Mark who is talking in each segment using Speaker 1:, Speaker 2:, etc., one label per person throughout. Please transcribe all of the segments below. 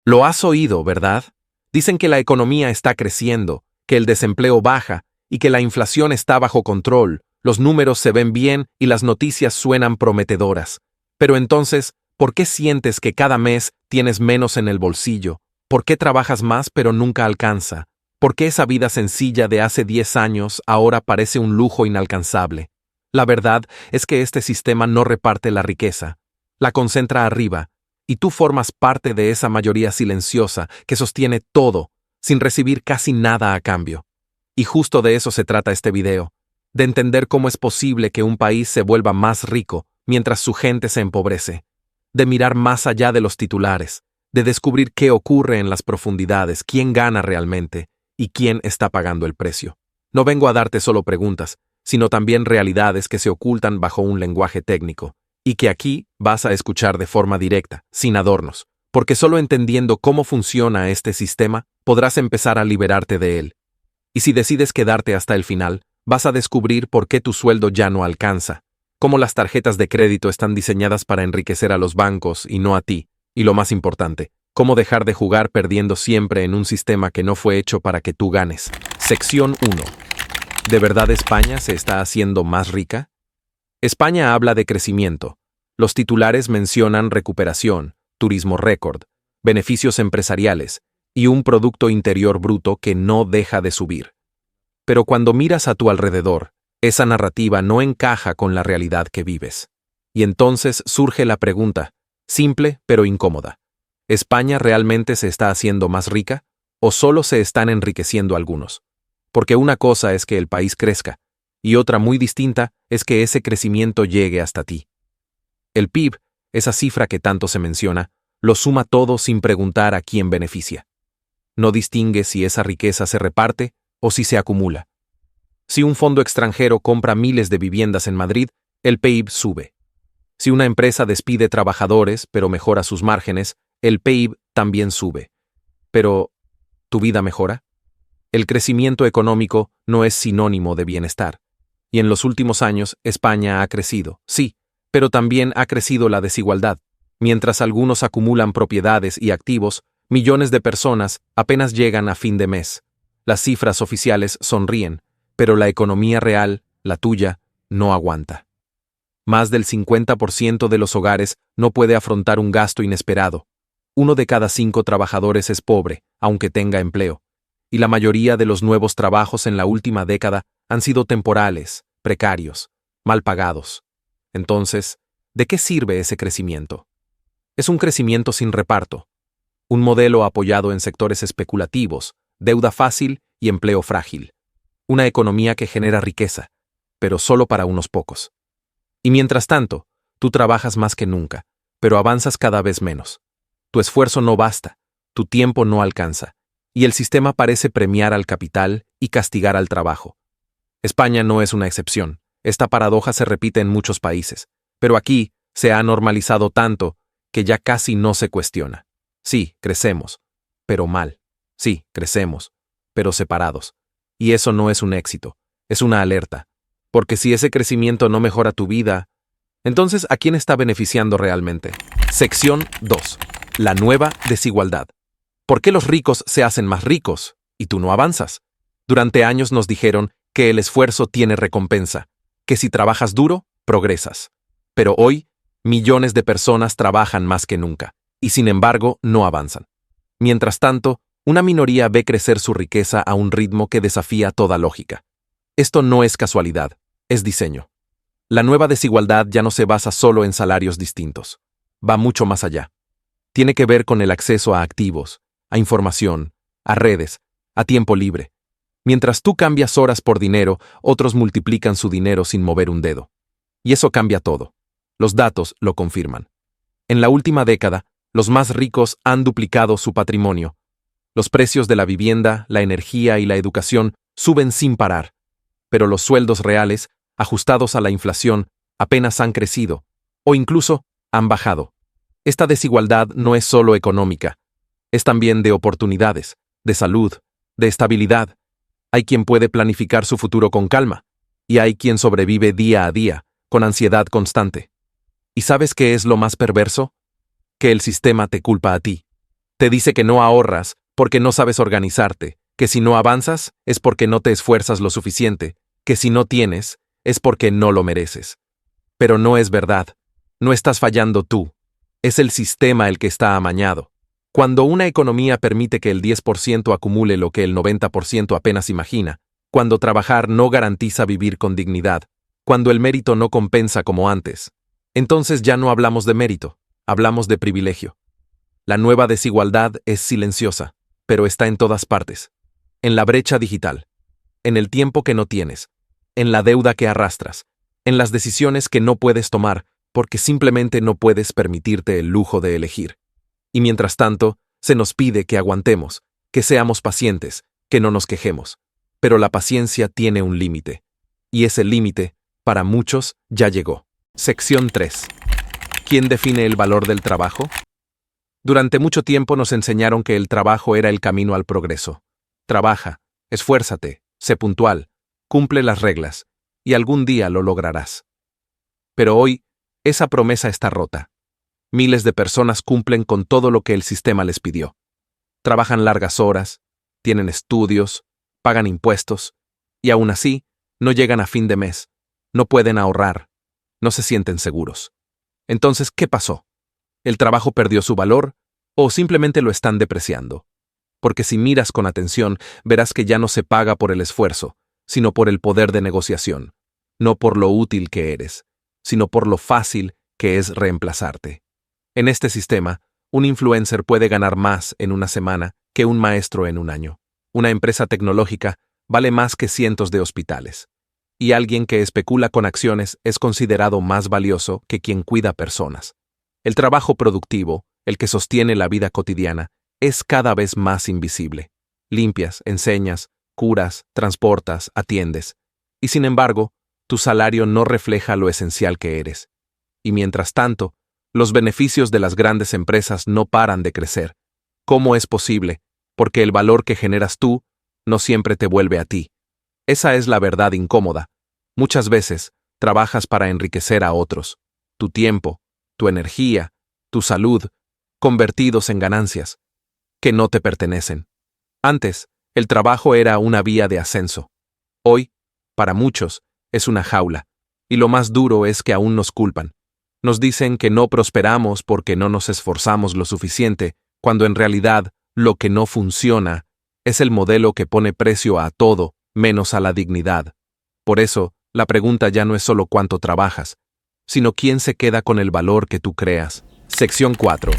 Speaker 1: Lo has oído, ¿verdad? Dicen que la economía está creciendo, que el desempleo baja y que la inflación está bajo control, los números se ven bien y las noticias suenan prometedoras. Pero entonces, ¿por qué sientes que cada mes tienes menos en el bolsillo? ¿Por qué trabajas más pero nunca alcanza? ¿Por qué esa vida sencilla de hace 10 años ahora parece un lujo inalcanzable? La verdad es que este sistema no reparte la riqueza, la concentra arriba, y tú formas parte de esa mayoría silenciosa que sostiene todo, sin recibir casi nada a cambio. Y justo de eso se trata este video, de entender cómo es posible que un país se vuelva más rico mientras su gente se empobrece, de mirar más allá de los titulares, de descubrir qué ocurre en las profundidades, quién gana realmente y quién está pagando el precio. No vengo a darte solo preguntas, sino también realidades que se ocultan bajo un lenguaje técnico, y que aquí vas a escuchar de forma directa, sin adornos, porque solo entendiendo cómo funciona este sistema podrás empezar a liberarte de él. Y si decides quedarte hasta el final, vas a descubrir por qué tu sueldo ya no alcanza, cómo las tarjetas de crédito están diseñadas para enriquecer a los bancos y no a ti, y lo más importante, cómo dejar de jugar perdiendo siempre en un sistema que no fue hecho para que tú ganes. Sección 1. ¿De verdad España se está haciendo más rica? España habla de crecimiento. Los titulares mencionan recuperación, turismo récord, beneficios empresariales y un Producto Interior Bruto que no deja de subir. Pero cuando miras a tu alrededor, esa narrativa no encaja con la realidad que vives. Y entonces surge la pregunta, simple pero incómoda. ¿España realmente se está haciendo más rica o solo se están enriqueciendo algunos? Porque una cosa es que el país crezca, y otra muy distinta es que ese crecimiento llegue hasta ti. El PIB, esa cifra que tanto se menciona, lo suma todo sin preguntar a quién beneficia. No distingue si esa riqueza se reparte o si se acumula. Si un fondo extranjero compra miles de viviendas en Madrid, el PIB sube. Si una empresa despide trabajadores pero mejora sus márgenes, el PIB también sube. Pero, ¿tu vida mejora? El crecimiento económico no es sinónimo de bienestar. Y en los últimos años, España ha crecido, sí, pero también ha crecido la desigualdad. Mientras algunos acumulan propiedades y activos, millones de personas apenas llegan a fin de mes. Las cifras oficiales sonríen, pero la economía real, la tuya, no aguanta. Más del 50% de los hogares no puede afrontar un gasto inesperado. 1 de cada 5 trabajadores es pobre, aunque tenga empleo. Y la mayoría de los nuevos trabajos en la última década han sido temporales, precarios, mal pagados. Entonces, ¿de qué sirve ese crecimiento? Es un crecimiento sin reparto, un modelo apoyado en sectores especulativos, deuda fácil y empleo frágil. Una economía que genera riqueza, pero solo para unos pocos. Y mientras tanto, tú trabajas más que nunca, pero avanzas cada vez menos. Tu esfuerzo no basta, tu tiempo no alcanza, y el sistema parece premiar al capital y castigar al trabajo. España no es una excepción, esta paradoja se repite en muchos países, pero aquí se ha normalizado tanto que ya casi no se cuestiona. Sí, crecemos, pero mal. Sí, crecemos, pero separados. Y eso no es un éxito, es una alerta. Porque si ese crecimiento no mejora tu vida, entonces ¿a quién está beneficiando realmente? Sección 2. La nueva desigualdad. ¿Por qué los ricos se hacen más ricos y tú no avanzas? Durante años nos dijeron que el esfuerzo tiene recompensa, que si trabajas duro, progresas. Pero hoy, millones de personas trabajan más que nunca, y sin embargo no avanzan. Mientras tanto, una minoría ve crecer su riqueza a un ritmo que desafía toda lógica. Esto no es casualidad, es diseño. La nueva desigualdad ya no se basa solo en salarios distintos. Va mucho más allá. Tiene que ver con el acceso a activos, a información, a redes, a tiempo libre. Mientras tú cambias horas por dinero, otros multiplican su dinero sin mover un dedo. Y eso cambia todo. Los datos lo confirman. En la última década, los más ricos han duplicado su patrimonio. Los precios de la vivienda, la energía y la educación suben sin parar. Pero los sueldos reales, ajustados a la inflación, apenas han crecido, o incluso han bajado. Esta desigualdad no es solo económica, es también de oportunidades, de salud, de estabilidad. Hay quien puede planificar su futuro con calma, y hay quien sobrevive día a día, con ansiedad constante. ¿Y sabes qué es lo más perverso? Que el sistema te culpa a ti. Te dice que no ahorras porque no sabes organizarte, que si no avanzas es porque no te esfuerzas lo suficiente, que si no tienes es porque no lo mereces. Pero no es verdad. No estás fallando tú. Es el sistema el que está amañado. Cuando una economía permite que el 10% acumule lo que el 90% apenas imagina, cuando trabajar no garantiza vivir con dignidad, cuando el mérito no compensa como antes, entonces ya no hablamos de mérito, hablamos de privilegio. La nueva desigualdad es silenciosa, pero está en todas partes. En la brecha digital, en el tiempo que no tienes, en la deuda que arrastras, en las decisiones que no puedes tomar porque simplemente no puedes permitirte el lujo de elegir. Y mientras tanto, se nos pide que aguantemos, que seamos pacientes, que no nos quejemos. Pero la paciencia tiene un límite. Y ese límite, para muchos, ya llegó. Sección 3. ¿Quién define el valor del trabajo? Durante mucho tiempo nos enseñaron que el trabajo era el camino al progreso. Trabaja, esfuérzate, sé puntual, cumple las reglas, y algún día lo lograrás. Pero hoy, esa promesa está rota. Miles de personas cumplen con todo lo que el sistema les pidió. Trabajan largas horas, tienen estudios, pagan impuestos, y aún así, no llegan a fin de mes, no pueden ahorrar, no se sienten seguros. Entonces, ¿qué pasó? ¿El trabajo perdió su valor o simplemente lo están depreciando? Porque si miras con atención, verás que ya no se paga por el esfuerzo, sino por el poder de negociación, no por lo útil que eres, sino por lo fácil que es reemplazarte. En este sistema, un influencer puede ganar más en una semana que un maestro en un año. Una empresa tecnológica vale más que cientos de hospitales. Y alguien que especula con acciones es considerado más valioso que quien cuida personas. El trabajo productivo, el que sostiene la vida cotidiana, es cada vez más invisible. Limpias, enseñas, curas, transportas, atiendes. Y sin embargo, tu salario no refleja lo esencial que eres. Y mientras tanto, los beneficios de las grandes empresas no paran de crecer. ¿Cómo es posible? Porque el valor que generas tú no siempre te vuelve a ti. Esa es la verdad incómoda. Muchas veces, trabajas para enriquecer a otros. Tu tiempo, tu energía, tu salud, convertidos en ganancias, que no te pertenecen. Antes, el trabajo era una vía de ascenso. Hoy, para muchos, es una jaula. Y lo más duro es que aún nos culpan. Nos dicen que no prosperamos porque no nos esforzamos lo suficiente, cuando en realidad lo que no funciona es el modelo que pone precio a todo, menos a la dignidad. Por eso, la pregunta ya no es solo cuánto trabajas, sino quién se queda con el valor que tú creas. Sección 4.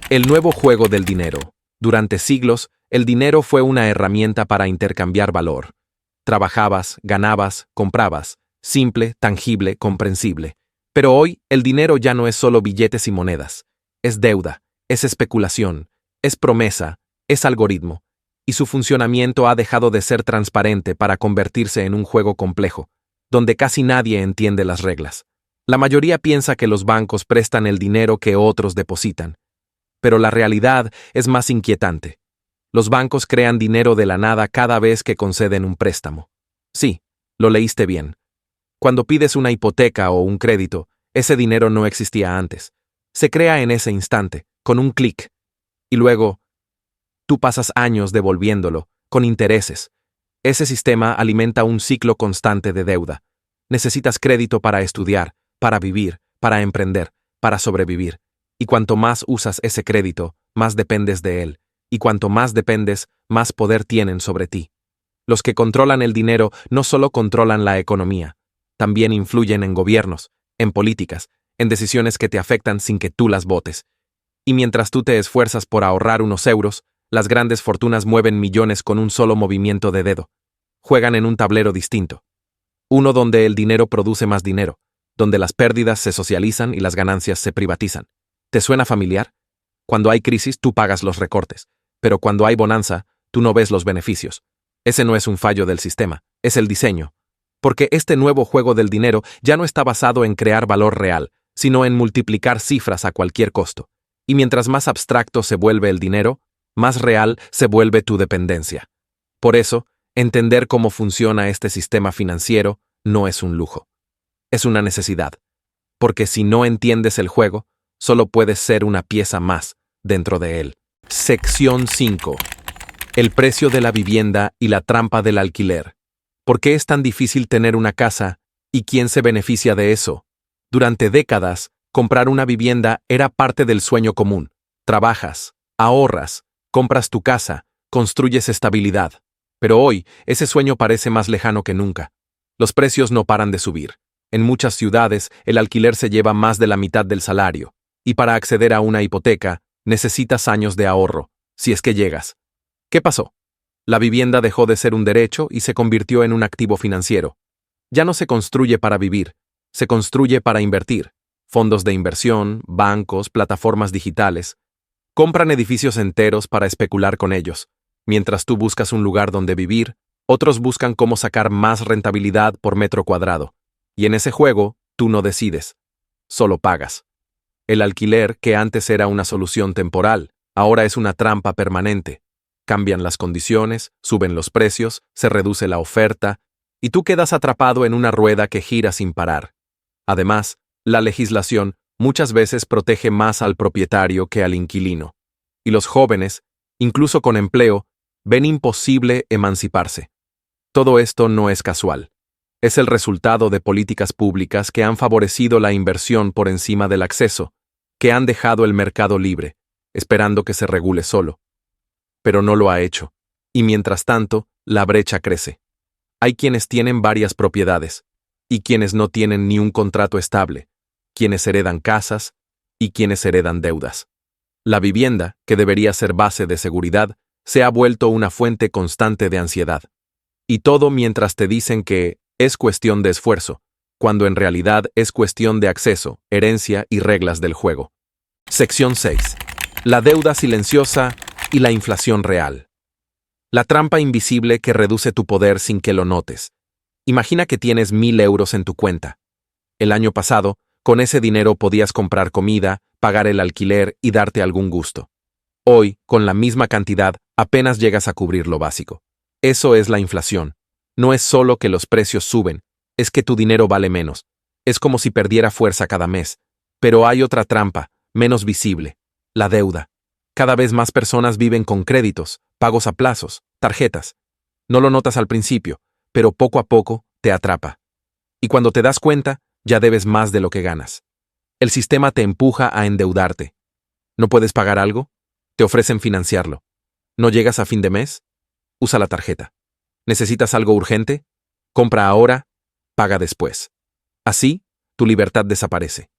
Speaker 1: El nuevo juego del dinero. Durante siglos, el dinero fue una herramienta para intercambiar valor. Trabajabas, ganabas, comprabas. Simple, tangible, comprensible. Pero hoy, el dinero ya no es solo billetes y monedas. Es deuda, es especulación, es promesa, es algoritmo. Y su funcionamiento ha dejado de ser transparente para convertirse en un juego complejo, donde casi nadie entiende las reglas. La mayoría piensa que los bancos prestan el dinero que otros depositan. Pero la realidad es más inquietante. Los bancos crean dinero de la nada cada vez que conceden un préstamo. Sí, lo leíste bien. Cuando pides una hipoteca o un crédito, ese dinero no existía antes. Se crea en ese instante, con un clic. Y luego, tú pasas años devolviéndolo, con intereses. Ese sistema alimenta un ciclo constante de deuda. Necesitas crédito para estudiar, para vivir, para emprender, para sobrevivir. Y cuanto más usas ese crédito, más dependes de él. Y cuanto más dependes, más poder tienen sobre ti. Los que controlan el dinero no solo controlan la economía, también influyen en gobiernos, en políticas, en decisiones que te afectan sin que tú las votes. Y mientras tú te esfuerzas por ahorrar unos euros, las grandes fortunas mueven millones con un solo movimiento de dedo. Juegan en un tablero distinto. Uno donde el dinero produce más dinero, donde las pérdidas se socializan y las ganancias se privatizan. ¿Te suena familiar? Cuando hay crisis, tú pagas los recortes, pero cuando hay bonanza, tú no ves los beneficios. Ese no es un fallo del sistema, es el diseño. Porque este nuevo juego del dinero ya no está basado en crear valor real, sino en multiplicar cifras a cualquier costo. Y mientras más abstracto se vuelve el dinero, más real se vuelve tu dependencia. Por eso, entender cómo funciona este sistema financiero no es un lujo. Es una necesidad. Porque si no entiendes el juego, solo puedes ser una pieza más dentro de él. Sección 5. El precio de la vivienda y la trampa del alquiler. ¿Por qué es tan difícil tener una casa y quién se beneficia de eso? Durante décadas, comprar una vivienda era parte del sueño común. Trabajas, ahorras, compras tu casa, construyes estabilidad. Pero hoy, ese sueño parece más lejano que nunca. Los precios no paran de subir. En muchas ciudades, el alquiler se lleva más de la mitad del salario. Y para acceder a una hipoteca, necesitas años de ahorro, si es que llegas. ¿Qué pasó? La vivienda dejó de ser un derecho y se convirtió en un activo financiero. Ya no se construye para vivir, se construye para invertir. Fondos de inversión, bancos, plataformas digitales. Compran edificios enteros para especular con ellos. Mientras tú buscas un lugar donde vivir, otros buscan cómo sacar más rentabilidad por metro cuadrado. Y en ese juego, tú no decides. Solo pagas. El alquiler, que antes era una solución temporal, ahora es una trampa permanente. Cambian las condiciones, suben los precios, se reduce la oferta, y tú quedas atrapado en una rueda que gira sin parar. Además, la legislación muchas veces protege más al propietario que al inquilino. Y los jóvenes, incluso con empleo, ven imposible emanciparse. Todo esto no es casual. Es el resultado de políticas públicas que han favorecido la inversión por encima del acceso, que han dejado el mercado libre, esperando que se regule solo. Pero no lo ha hecho, y mientras tanto, la brecha crece. Hay quienes tienen varias propiedades, y quienes no tienen ni un contrato estable, quienes heredan casas, y quienes heredan deudas. La vivienda, que debería ser base de seguridad, se ha vuelto una fuente constante de ansiedad. Y todo mientras te dicen que es cuestión de esfuerzo, cuando en realidad es cuestión de acceso, herencia y reglas del juego. Sección 6. La deuda silenciosa y la inflación real. La trampa invisible que reduce tu poder sin que lo notes. Imagina que tienes 1,000 euros en tu cuenta. El año pasado, con ese dinero podías comprar comida, pagar el alquiler y darte algún gusto. Hoy, con la misma cantidad, apenas llegas a cubrir lo básico. Eso es la inflación. No es solo que los precios suben, es que tu dinero vale menos. Es como si perdiera fuerza cada mes. Pero hay otra trampa, menos visible: la deuda. Cada vez más personas viven con créditos, pagos a plazos, tarjetas. No lo notas al principio, pero poco a poco te atrapa. Y cuando te das cuenta, ya debes más de lo que ganas. El sistema te empuja a endeudarte. ¿No puedes pagar algo? Te ofrecen financiarlo. ¿No llegas a fin de mes? Usa la tarjeta. ¿Necesitas algo urgente? Compra ahora, paga después. Así, tu libertad desaparece.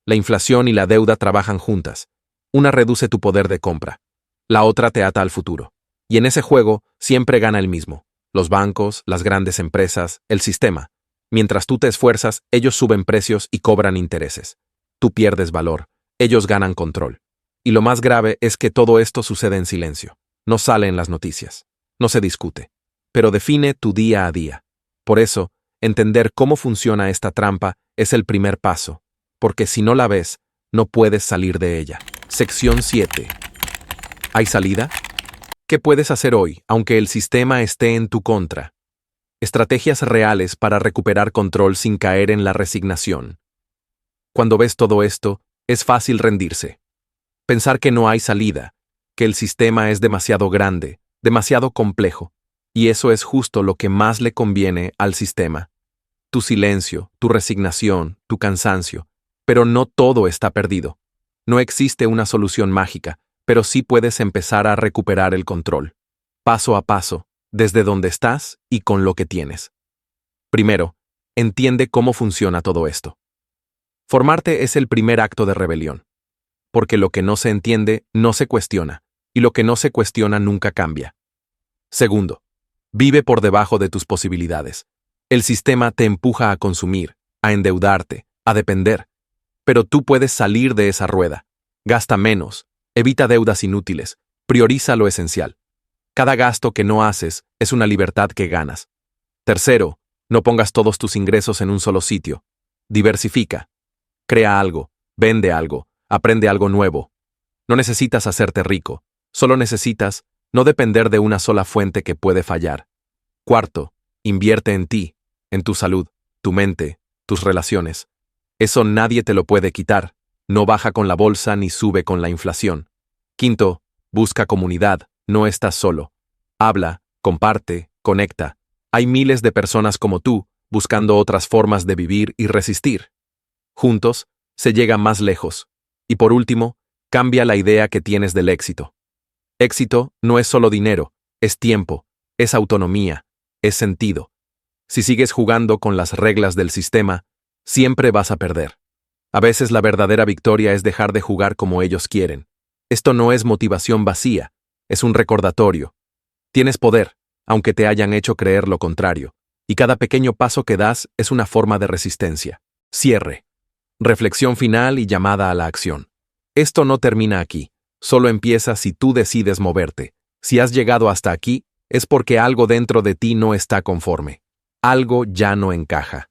Speaker 1: La inflación y la deuda trabajan juntas. Una reduce tu poder de compra. La otra te ata al futuro. Y en ese juego siempre gana el mismo. Los bancos, las grandes empresas, el sistema. Mientras tú te esfuerzas, ellos suben precios y cobran intereses. Tú pierdes valor. Ellos ganan control. Y lo más grave es que todo esto sucede en silencio. No sale en las noticias. No se discute. Pero define tu día a día. Por eso, entender cómo funciona esta trampa es el primer paso, porque si no la ves, no puedes salir de ella. Sección 7. ¿Hay salida? ¿Qué puedes hacer hoy, aunque el sistema esté en tu contra? Estrategias reales para recuperar control sin caer en la resignación. Cuando ves todo esto, es fácil rendirse. Pensar que no hay salida, que el sistema es demasiado grande, demasiado complejo. Y eso es justo lo que más le conviene al sistema. Tu silencio, tu resignación, tu cansancio. Pero no todo está perdido. No existe una solución mágica, pero sí puedes empezar a recuperar el control. Paso a paso, desde donde estás y con lo que tienes. Primero, entiende cómo funciona todo esto. Formarte es el primer acto de rebelión. Porque lo que no se entiende no se cuestiona, y lo que no se cuestiona nunca cambia. Segundo, vive por debajo de tus posibilidades. El sistema te empuja a consumir, a endeudarte, a depender. Pero tú puedes salir de esa rueda. Gasta menos, evita deudas inútiles, prioriza lo esencial. Cada gasto que no haces es una libertad que ganas. Tercero, no pongas todos tus ingresos en un solo sitio. Diversifica. Crea algo, vende algo, aprende algo nuevo. No necesitas hacerte rico, solo necesitas no depender de una sola fuente que puede fallar. Cuarto, invierte en ti, en tu salud, tu mente, tus relaciones. Eso nadie te lo puede quitar, no baja con la bolsa ni sube con la inflación. Quinto, Busca comunidad, no estás solo. Habla, comparte, conecta. Hay miles de personas como tú, buscando otras formas de vivir y resistir. Juntos, se llega más lejos. Y por último, cambia la idea que tienes del éxito. Éxito no es solo dinero, es tiempo, es autonomía, es sentido. Si sigues jugando con las reglas del sistema, siempre vas a perder. A veces la verdadera victoria es dejar de jugar como ellos quieren. Esto no es motivación vacía, es un recordatorio. Tienes poder, aunque te hayan hecho creer lo contrario, y cada pequeño paso que das es una forma de resistencia. Cierre. Reflexión final y llamada a la acción. Esto no termina aquí, solo empieza si tú decides moverte. Si has llegado hasta aquí, es porque algo dentro de ti no está conforme. Algo ya no encaja.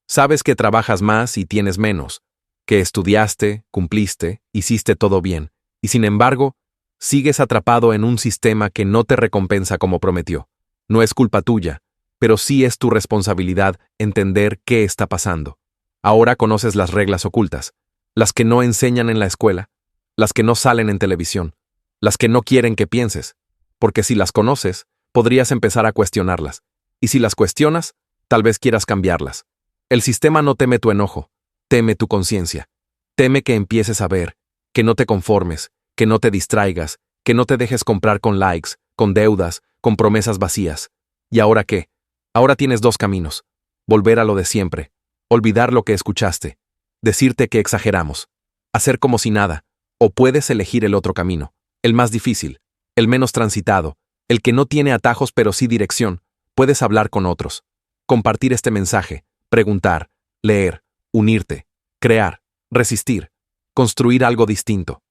Speaker 1: Sabes que trabajas más y tienes menos, que estudiaste, cumpliste, hiciste todo bien, y sin embargo, sigues atrapado en un sistema que no te recompensa como prometió. No es culpa tuya, pero sí es tu responsabilidad entender qué está pasando. Ahora conoces las reglas ocultas, las que no enseñan en la escuela, las que no salen en televisión, las que no quieren que pienses, porque si las conoces, podrías empezar a cuestionarlas, y si las cuestionas, tal vez quieras cambiarlas. El sistema no teme tu enojo, teme tu conciencia, teme que empieces a ver, que no te conformes, que no te distraigas, que no te dejes comprar con likes, con deudas, con promesas vacías. ¿Y ahora qué? Ahora tienes dos caminos. Volver a lo de siempre, olvidar lo que escuchaste, decirte que exageramos, hacer como si nada, o puedes elegir el otro camino, el más difícil, el menos transitado, el que no tiene atajos pero sí dirección. Puedes hablar con otros, compartir este mensaje, preguntar, leer, unirte, crear, resistir, construir algo distinto.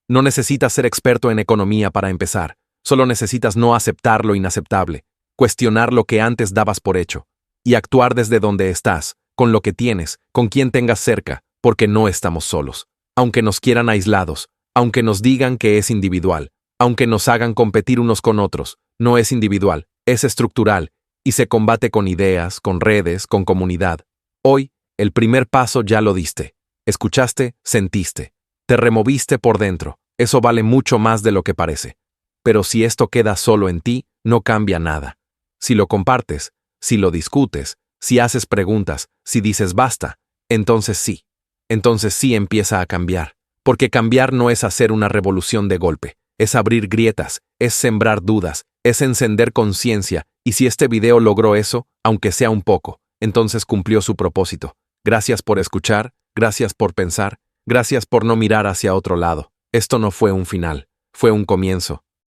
Speaker 1: No necesitas ser experto en economía para empezar, solo necesitas no aceptar lo inaceptable, cuestionar lo que antes dabas por hecho, y actuar desde donde estás, con lo que tienes, con quien tengas cerca, porque no estamos solos. Aunque nos quieran aislados, aunque nos digan que es individual, aunque nos hagan competir unos con otros, no es individual, es estructural, y se combate con ideas, con redes, con comunidad. Hoy, el primer paso ya lo diste. Escuchaste, sentiste. Te removiste por dentro. Eso vale mucho más de lo que parece. Pero si esto queda solo en ti, no cambia nada. Si lo compartes, si lo discutes, si haces preguntas, si dices basta, entonces sí. Entonces sí empieza a cambiar. Porque cambiar no es hacer una revolución de golpe. Es abrir grietas, es sembrar dudas, es encender conciencia, y si este video logró eso, aunque sea un poco, entonces cumplió su propósito. Gracias por escuchar, gracias por pensar, gracias por no mirar hacia otro lado. Esto no fue un final, fue un comienzo.